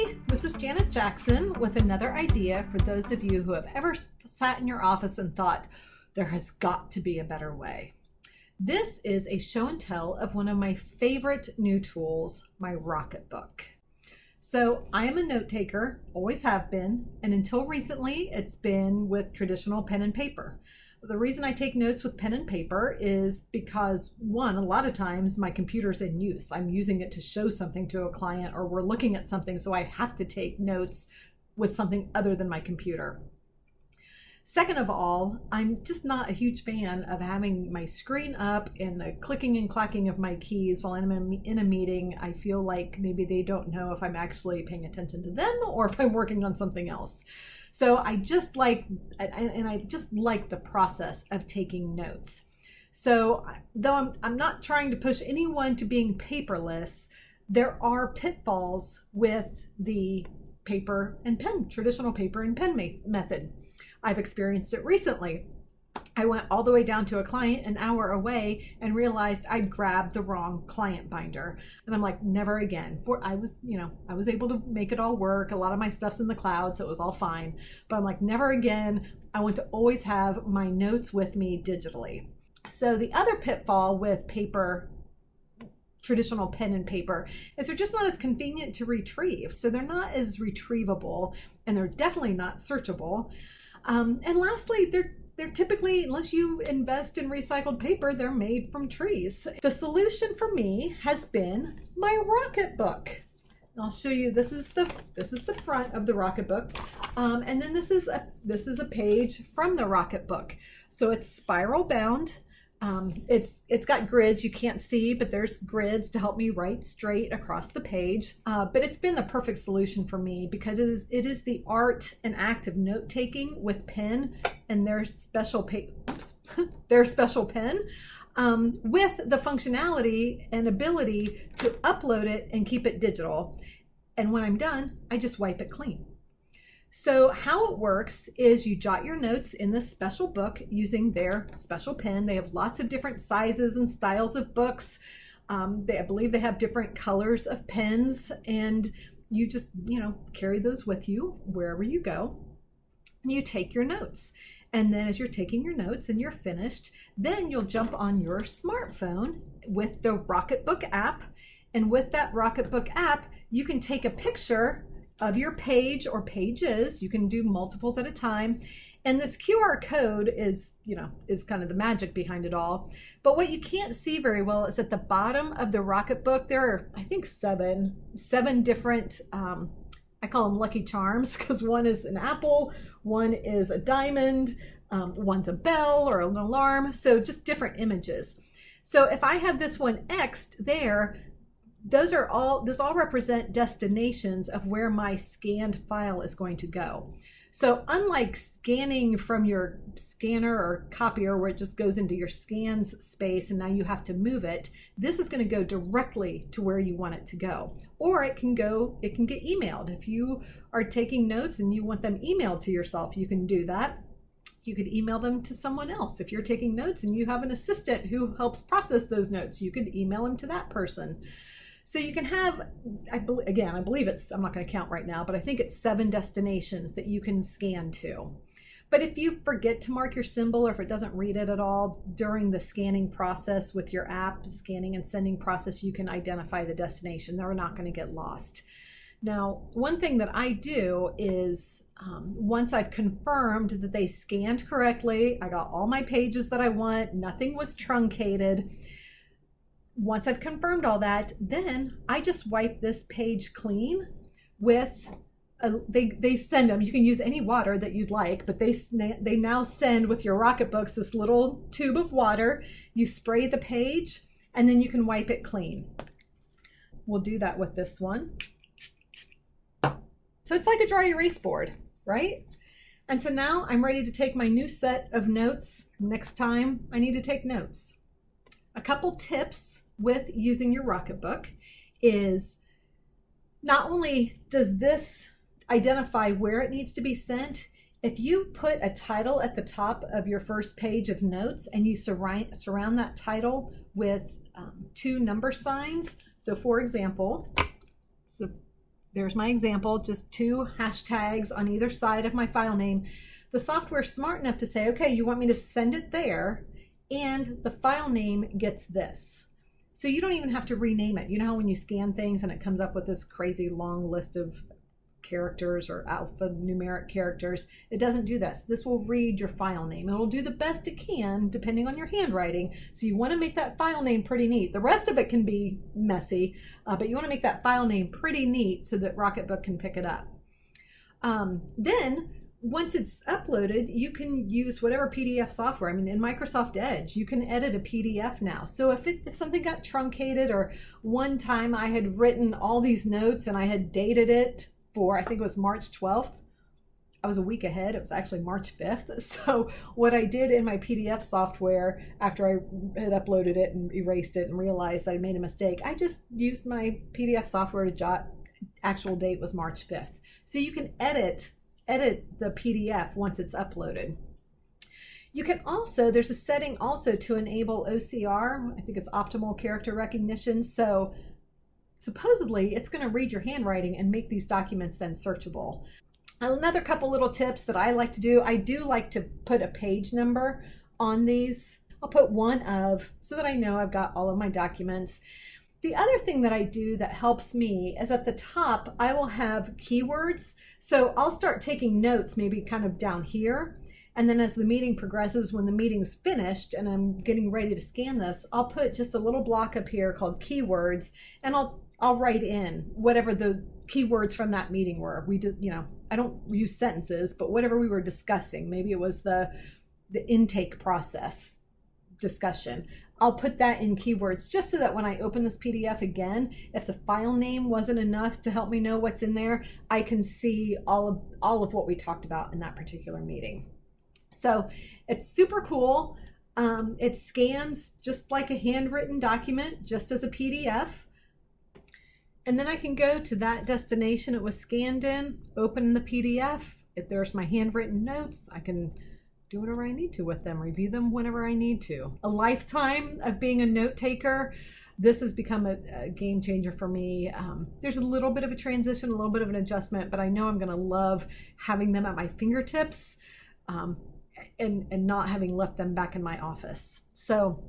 Hi, this is Janet Jackson with another idea for those of you who have ever sat in your office and thought, there has got to be a better way. This is a show and tell of one of my favorite new tools, my Rocketbook. So I am a note taker, always have been, and until recently it's been with traditional pen and paper. The reason I take notes with pen and paper is because, one, a lot of times my computer's in use. I'm using it to show something to a client, or we're looking at something, so I have to take notes with something other than my computer. Second of all, I'm just not a huge fan of having my screen up and the clicking and clacking of my keys while I'm in a meeting. I feel like maybe they don't know if I'm actually paying attention to them or if I'm working on something else. So I just like the process of taking notes. So though I'm not trying to push anyone to being paperless, there are pitfalls with the paper and pen, traditional paper and pen method. I've experienced it recently. I went all the way down to a client an hour away and realized I'd grabbed the wrong client binder. And I'm like, never again. I was able to make it all work. A lot of my stuff's in the cloud, so it was all fine. But I'm like, never again. I want to always have my notes with me digitally. So the other pitfall with paper, traditional pen and paper, is they're just not as convenient to retrieve. So they're not as retrievable, and they're definitely not searchable. And lastly, they're typically, unless you invest in recycled paper, they're made from trees. The solution for me has been my Rocketbook. I'll show you. This is the front of the Rocketbook, and then this is a page from the Rocketbook. So it's spiral bound. It's got grids you can't see, but there's grids to help me write straight across the page. But it's been the perfect solution for me because it is the art and act of note taking with pen and their special pen, with the functionality and ability to upload it and keep it digital. And when I'm done, I just wipe it clean. So how it works is you jot your notes in this special book using their special pen. They have lots of different sizes and styles of books. I believe they have different colors of pens, and you just, carry those with you wherever you go. And you take your notes. And then as you're taking your notes and you're finished, then you'll jump on your smartphone with the Rocketbook app. And with that Rocketbook app, you can take a picture of your page or pages. You can do multiples at a time. And this QR code is kind of the magic behind it all. But what you can't see very well is at the bottom of the Rocketbook, there are, I think, seven different, I call them lucky charms, because one is an apple, one is a diamond, one's a bell or an alarm. So just different images. So if I have this one X'd there, those all represent destinations of where my scanned file is going to go. So unlike scanning from your scanner or copier where it just goes into your scans space and now you have to move it, this is going to go directly to where you want it to go. Or it can get emailed. If you are taking notes and you want them emailed to yourself, you can do that. You could email them to someone else. If you're taking notes and you have an assistant who helps process those notes, you could email them to that person. So you can have, I believe I'm not going to count right now, but I think it's 7 destinations that you can scan to. But if you forget to mark your symbol, or if it doesn't read it at all during the scanning process with your app, scanning and sending process, you can identify the destination. They're not going to get lost. Now, one thing that I do is once I've confirmed that they scanned correctly, I got all my pages that I want, nothing was truncated. Once I've confirmed all that, then I just wipe this page clean with, they send them, you can use any water that you'd like, but they now send with your Rocketbooks this little tube of water. You spray the page and then you can wipe it clean. We'll do that with this one. So it's like a dry erase board, right? And so now I'm ready to take my new set of notes next time I need to take notes. A couple tips with using your Rocketbook is, not only does this identify where it needs to be sent, if you put a title at the top of your first page of notes and you surround that title with 2 number signs. So for example, there's my example, just 2 hashtags on either side of my file name. The software's smart enough to say, okay, you want me to send it there, and the file name gets this. So you don't even have to rename it. You know how when you scan things and it comes up with this crazy long list of characters or alphanumeric characters? It doesn't do this. This will read your file name. It'll do the best it can depending on your handwriting. So you want to make that file name pretty neat. The rest of it can be messy, but you want to make that file name pretty neat so that Rocketbook can pick it up. Then once it's uploaded, you can use whatever PDF software. I mean, in Microsoft Edge, you can edit a PDF now. So if something got truncated, or one time I had written all these notes and I had dated it for, I think it was March 12th. I was a week ahead. It was actually March 5th. So what I did in my PDF software after I had uploaded it and erased it and realized that I made a mistake, I just used my PDF software to jot actual date was March 5th. So you can edit the PDF once it's uploaded. You can also, there's a setting also to enable OCR. I think it's optimal character recognition. So supposedly it's going to read your handwriting and make these documents then searchable. Another couple little tips that I like to do, I do like to put a page number on these. I'll put one of, so that I know I've got all of my documents. The other thing that I do that helps me is at the top, I will have keywords. So I'll start taking notes maybe kind of down here. And then as the meeting progresses, when the meeting's finished and I'm getting ready to scan this, I'll put just a little block up here called keywords, and I'll write in whatever the keywords from that meeting were. We did, I don't use sentences, but whatever we were discussing, maybe it was the intake process discussion. I'll put that in keywords just so that when I open this PDF again, if the file name wasn't enough to help me know what's in there, I can see all of what we talked about in that particular meeting. So it's super cool. It scans just like a handwritten document, just as a PDF. And then I can go to that destination it was scanned in, open the PDF. If there's my handwritten notes, I can do whatever I need to with them, review them whenever I need to. A lifetime of being a note taker, this has become a game changer for me. There's a little bit of a transition, a little bit of an adjustment, but I know I'm gonna love having them at my fingertips and not having left them back in my office. So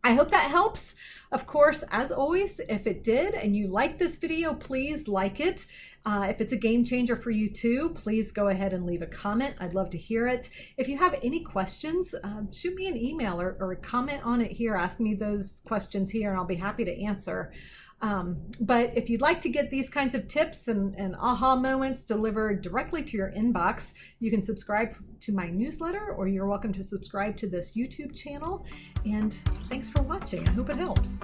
I hope that helps. Of course, as always, if it did and you like this video, please like it. If it's a game changer for you too, please go ahead and leave a comment. I'd love to hear it. If you have any questions, shoot me an email or comment on it here. Ask me those questions here and I'll be happy to answer. But if you'd like to get these kinds of tips and aha moments delivered directly to your inbox, you can subscribe to my newsletter, or you're welcome to subscribe to this YouTube channel. And thanks for watching. I hope it helps.